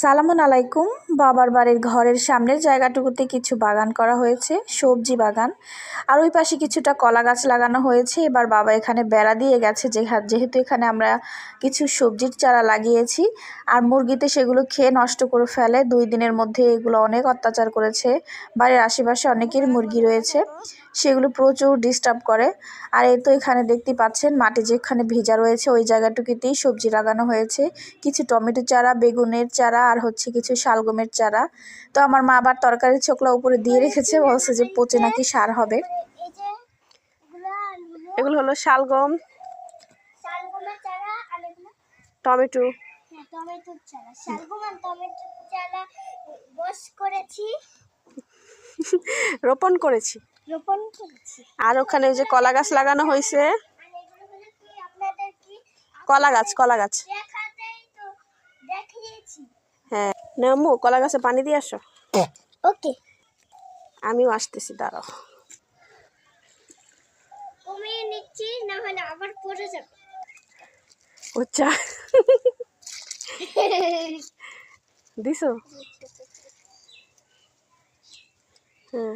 সালামুন আলাইকুম। বাবার বাড়ির ঘরের সামনের জায়গাটুকুতে কিছু বাগান করা হয়েছে, সবজি বাগান। আর ওই পাশে কিছুটা কলা গাছ লাগানো হয়েছে। এবার বাবা এখানে বেড়া দিয়ে গেছে, যেহেতু এখানে আমরা কিছু সবজির চারা লাগিয়েছি। আর মুরগিতে সেগুলো খেয়ে নষ্ট করে ফেলে। 2 দিনের মধ্যে এগুলো অনেক অত্যাচার করেছে। বাড়ির আশেপাশে অনেকের মুরগি রয়েছে, সেগুলো প্রচুর ডিস্টার্ব করে। আর এই তো এখানে দেখতে পাচ্ছেন মাটি যেখানে ভেজা রয়েছে ওই জায়গাটুকুতেই সবজি লাগানো হয়েছে। কিছু টমেটো চারা, বেগুনের চারা, আর হচ্ছে কিছু শালগমের চারা। তো আমার মা আবার তরকারির ছোকলা উপরে দিয়ে রেখেছে, বলছে যে পচে নাকি সার হবে। এগুলো হলো শালগম, টমেটো, রোপণ করেছি। আর ওখানে ওই যে কলা গাছ লাগানো হয়েছে, কলা গাছ। হ্যাঁ নেমু, কলা গাছে পানি দিয়ে আসো। ওকে, আমিও আসতেছি, দাঁড়াও। কমিয়ে নিচ্ছি, না হলে আবার পড়ে যাবে। আচ্ছা দিছো? হ্যাঁ।